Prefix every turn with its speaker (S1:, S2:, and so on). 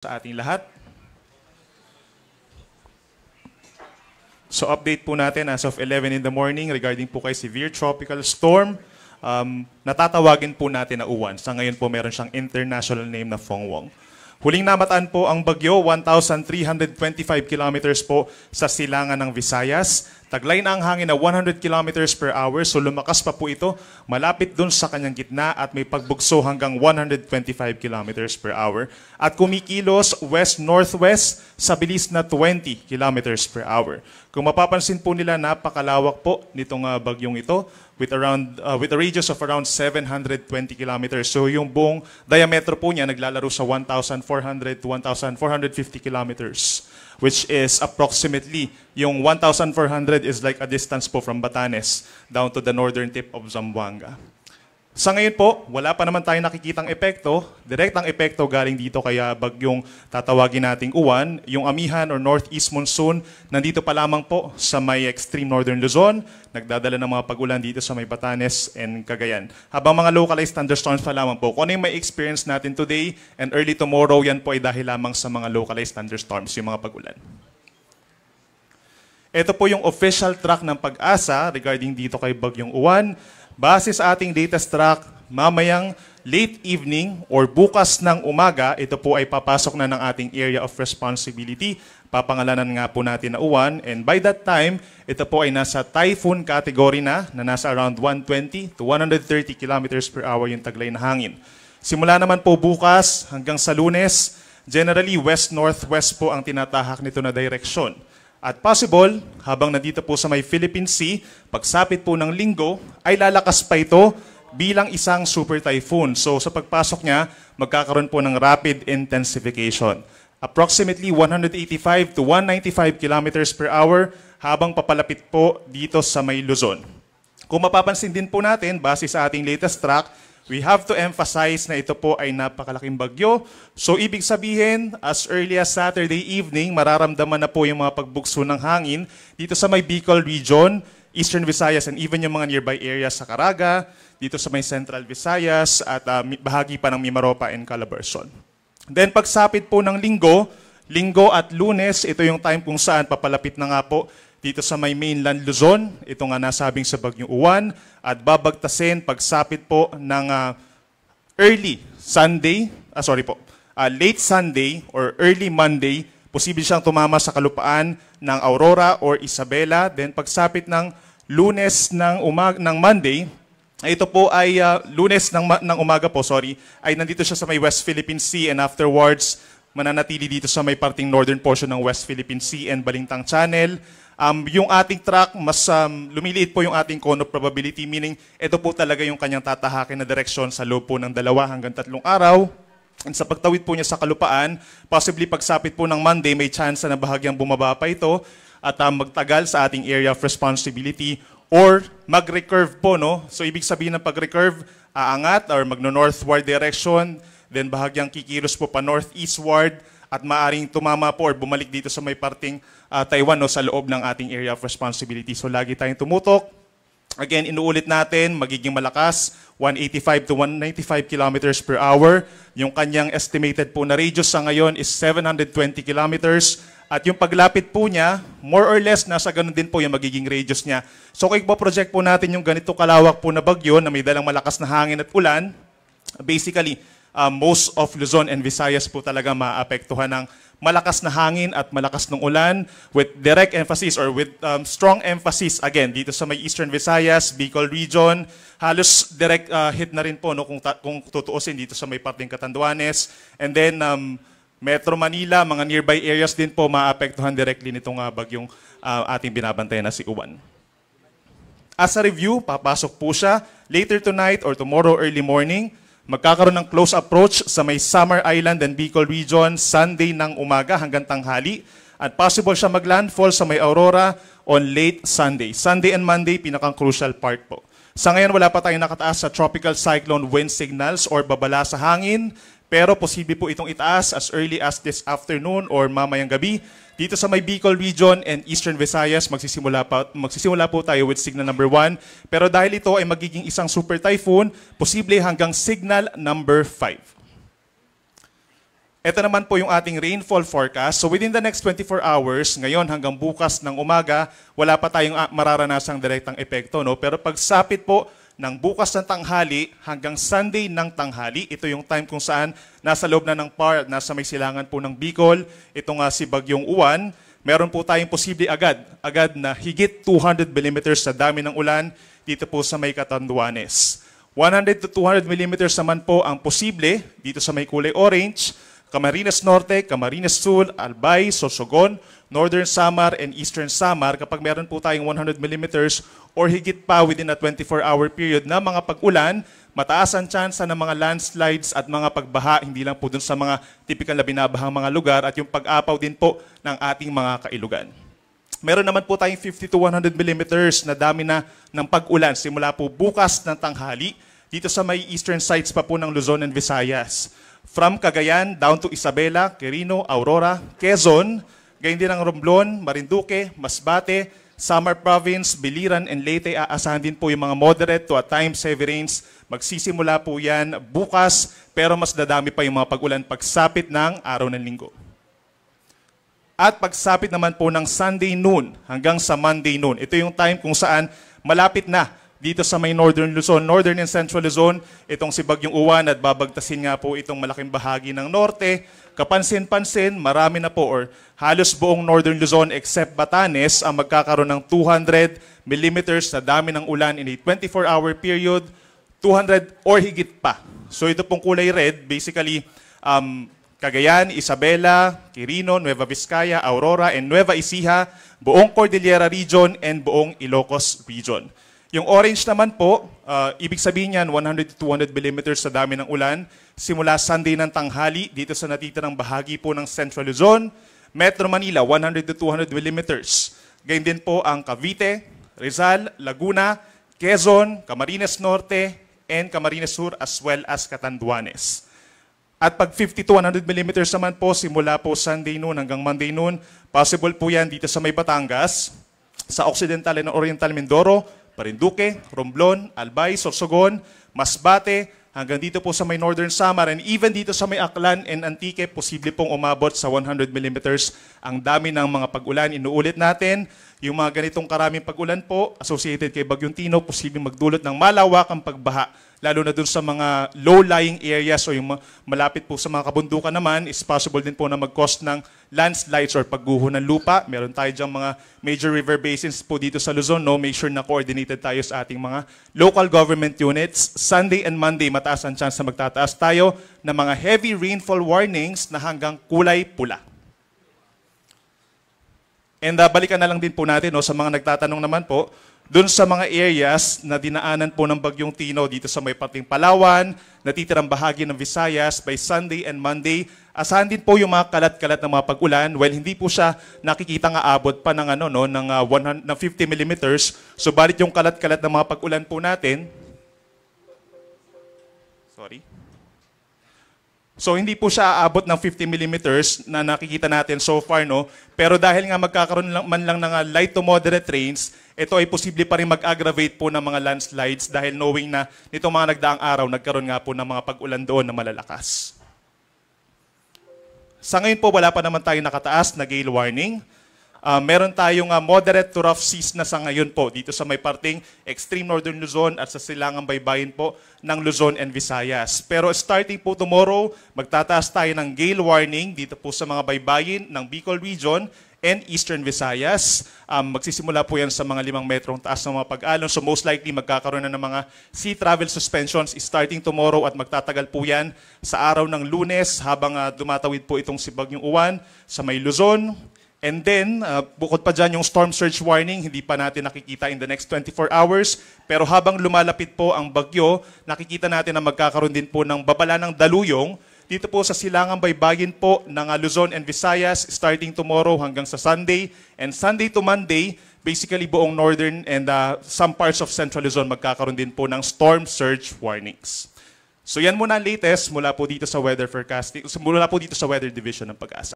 S1: Sa ating lahat. So update po natin as of 11 in the morning regarding po kay severe tropical storm. Natatawagin po natin na Uwan. Sa ngayon po meron siyang international name na Fongwong. Huling namataan po ang bagyo, 1,325 kilometers po sa silangan ng Visayas. Taglay na ang hangin na 100 kilometers per hour, so lumakas pa po ito. Malapit dun sa kanyang gitna at may pagbugso hanggang 125 kilometers per hour. At kumikilos west-northwest sa bilis na 20 kilometers per hour. Kung mapapansin po nila, napakalawak po nitong bagyong ito with a radius of around 720 kilometers. So yung buong diametro po niya naglalaro sa 1,400 to 1,450 kilometers, which is approximately, yung 1,400 is like a distance po from Batanes down to the northern tip of Zamboanga. Sa ngayon po, wala pa naman tayong nakikitang epekto. Direktang epekto galing dito kaya bagyong tatawagin nating Uwan. Yung amihan or northeast monsoon, nandito pa lamang po sa may extreme northern Luzon. Nagdadala ng mga pag-ulan dito sa may Batanes and Cagayan. Habang mga localized thunderstorms pa lamang po. Kung ano yung may experience natin today and early tomorrow, yan po ay dahil lamang sa mga localized thunderstorms, yung mga pag-ulan. Ito po yung official track ng Pag-asa regarding dito kay bagyong Uwan. Base sa ating latest track, mamayang late evening or bukas ng umaga, ito po ay papasok na ng ating area of responsibility. Papangalanan nga po natin na Uwan. And by that time, ito po ay nasa typhoon category na nasa around 120 to 130 kilometers per hour yung taglay na hangin. Simula naman po bukas hanggang sa Lunes, generally west-northwest po ang tinatahak nito na direksyon. At possible, habang nandito po sa may Philippine Sea, pagsapit po ng Linggo, ay lalakas pa ito bilang isang super typhoon. So sa pagpasok niya, magkakaroon po ng rapid intensification. Approximately 185 to 195 kilometers per hour habang papalapit po dito sa may Luzon. Kung mapapansin din po natin, base sa ating latest track, we have to emphasize na ito po ay napakalaking bagyo. So ibig sabihin, as early as Saturday evening, mararamdaman na po yung mga pagbugso ng hangin dito sa may Bicol region, Eastern Visayas, and even yung mga nearby areas sa Caraga, dito sa may Central Visayas, at bahagi pa ng Mimaropa and Calabarzon. Then pagsapit po ng Linggo at Lunes, ito yung time kung saan papalapit na nga po dito sa may mainland Luzon, ito nga nasabing sa bagyong Uwan, at babagtasin pagsapit po ng late Sunday or early Monday, posible siyang tumama sa kalupaan ng Aurora or Isabela. Then pagsapit ng Lunes ng Monday, ito po ay Lunes ng umaga po, ay nandito siya sa may West Philippine Sea, and afterwards mananatili dito sa may parting northern portion ng West Philippine Sea and Balintang Channel. Yung ating track, mas lumiliit po yung ating cone of probability, meaning ito po talaga yung kanyang tatahakin na direksyon sa loob po ng 2 hanggang 3 araw. And sa pagtawid po niya sa kalupaan, possibly pagsapit po ng Monday, may chance na bahagyang bumaba pa ito at magtagal sa ating area of responsibility or mag-recurve po, no? So ibig sabihin ng pag-recurve, aangat or magno-northward direction, then bahagyang kikilos po pa northeastward, at maaring tumama po or bumalik dito sa may parting Taiwan, no, sa loob ng ating area of responsibility. So lagi tayong tumutok. Again, inuulit natin, magiging malakas, 185 to 195 kilometers per hour. Yung kanyang estimated po na radius sa ngayon is 720 kilometers. At yung paglapit po niya, more or less, nasa ganun din po yung magiging radius niya. So kung ipo-project po natin yung ganito kalawak po na bagyo na may dalang malakas na hangin at ulan, basically, most of Luzon and Visayas po talaga maapektuhan ng malakas na hangin at malakas ng ulan with direct emphasis or with strong emphasis again dito sa may Eastern Visayas, Bicol region. Halos direct hit na rin po, no, kung tutuusin dito sa may parting Catanduanes. And then Metro Manila, mga nearby areas din po maapektuhan directly nitong bagyong ating binabantayan na si Uwan. As a review, papasok po siya later tonight or tomorrow early morning. Magkakaroon ng close approach sa may Samar Island and Bicol region Sunday ng umaga hanggang tanghali. At possible siya maglandfall sa may Aurora on late Sunday. Sunday and Monday, pinakang crucial part po. Sa ngayon, wala pa tayong nakataas sa tropical cyclone wind signals or babala sa hangin. Pero posible po itong itaas as early as this afternoon or mamayang gabi. Dito sa may Bicol region and Eastern Visayas, magsisimula po tayo with signal number 1. Pero dahil ito ay magiging isang super typhoon, posible hanggang signal number 5. Ito naman po yung ating rainfall forecast. So within the next 24 hours, ngayon hanggang bukas ng umaga, wala pa tayong mararanasang direktang epekto. No? Pero pagsapit po ng bukas ng tanghali hanggang Sunday ng tanghali, ito yung time kung saan nasa loob na ng PAR, nasa may silangan po ng Bicol, itong si Bagyong Uwan, meron po tayong posible agad na higit 200 millimeters sa dami ng ulan dito po sa may Catanduanes. 100 to 200 millimeters naman po ang posible dito sa may kulay orange, Camarines Norte, Camarines Sur, Albay, Sorsogon, Northern Samar, and Eastern Samar kapag meron po tayong 100 millimeters or higit pa within a 24-hour period na mga pag-ulan, mataas ang tsansa ng mga landslides at mga pagbaha, hindi lang po dun sa mga typical na binabahang mga lugar at yung pag-apaw din po ng ating mga kailugan. Meron naman po tayong 50 to 100 millimeters na dami na ng pag-ulan simula po bukas ng tanghali dito sa may eastern sides pa po ng Luzon and Visayas. From Cagayan down to Isabela, Quirino, Aurora, Quezon, gayon din ang Romblon, Marinduque, Masbate, Samar Province, Biliran, and Leyte. Aasahan din po yung mga moderate to at times heavy rains. Magsisimula po yan bukas, pero mas dadami pa yung mga pag-ulan pagsapit ng araw ng linggo. At pagsapit naman po ng Sunday noon hanggang sa Monday noon. Ito yung time kung saan malapit na dito sa may Northern Luzon, Northern and Central Luzon, itong si Bagyong Uwan at babagtasin nga po itong malaking bahagi ng norte. Kapansin-pansin, marami na po or halos buong Northern Luzon except Batanes ang magkakaroon ng 200 millimeters na dami ng ulan in a 24-hour period, 200 or higit pa. So ito pong kulay red, basically Cagayan, Isabela, Quirino, Nueva Vizcaya, Aurora, and Nueva Ecija, buong Cordillera Region, and buong Ilocos Region. Yung orange naman po, ibig sabihin yan 100 to 200 millimeters sa dami ng ulan simula Sunday ng tanghali dito sa natitirang bahagi po ng Central Luzon, Metro Manila 100 to 200 millimeters. Gayun din po ang Cavite, Rizal, Laguna, Quezon, Camarines Norte, and Camarines Sur as well as Catanduanes. At pag 50 to 100 millimeters naman po simula po Sunday noon hanggang Monday noon, possible po yan dito sa may Batangas, sa Occidental and Oriental Mindoro, Marinduque, Romblon, Albay, Sorsogon, Masbate, hanggang dito po sa may Northern Samar, and even dito sa may Aklan and Antique, posible pong umabot sa 100 millimeters ang dami ng mga pag-ulan. Inuulit natin, yung mga ganitong karaming pag-ulan po, associated kay Bagyong Tino, posibleng magdulot ng malawakang pagbaha, lalo na dun sa mga low-lying areas o yung malapit po sa mga kabundukan naman, is possible din po na mag-cause ng landslides or pagguho ng lupa. Meron tayo diyang mga major river basins po dito sa Luzon. No? Make sure na coordinated tayo sa ating mga local government units. Sunday and Monday, mataas ang chance na magtataas tayo ng mga heavy rainfall warnings na hanggang kulay pula. And balikan na lang din po natin no, sa mga nagtatanong naman po, doon sa mga areas na dinaanan po ng Bagyong Tino dito sa may pating Palawan, natitirang bahagi ng Visayas by Sunday and Monday, asahan din po yung mga kalat-kalat ng mga pag-ulan. Well, hindi po siya nakikita nga abot pa ng, ng 50 millimeters. Subalit yung kalat-kalat ng mga pag-ulan po natin, so hindi po siya aabot ng 50 millimeters na nakikita natin so far, no? Pero dahil nga magkakaroon man lang ng light to moderate rains, ito ay posible pa rin mag-aggravate po ng mga landslides dahil knowing na nitong mga nagdaang araw, nagkaroon nga po ng mga pag-ulan doon na malalakas. Sa ngayon po, wala pa naman tayong nakataas na gale warning. Meron tayong moderate to rough seas na sa ngayon po dito sa may parting extreme northern Luzon at sa silangang baybayin po ng Luzon and Visayas. Pero starting po tomorrow, magtataas tayo ng gale warning dito po sa mga baybayin ng Bicol Region and Eastern Visayas. Magsisimula po yan sa mga 5 metrong taas ng mga pag-alon. So most likely magkakaroon na ng mga sea travel suspensions starting tomorrow at magtatagal po yan sa araw ng Lunes habang dumatawid po itong si Bagyong Uwan sa may Luzon. And then, bukod pa dyan yung storm surge warning, hindi pa natin nakikita in the next 24 hours. Pero habang lumalapit po ang bagyo, nakikita natin na magkakaroon din po ng babala ng daluyong dito po sa silangang baybayin po ng Luzon and Visayas starting tomorrow hanggang sa Sunday. And Sunday to Monday, basically buong northern and some parts of Central Luzon magkakaroon din po ng storm surge warnings. So yan muna ang latest mula po dito sa weather forecasting, mula po dito sa Weather Division ng Pag-asa.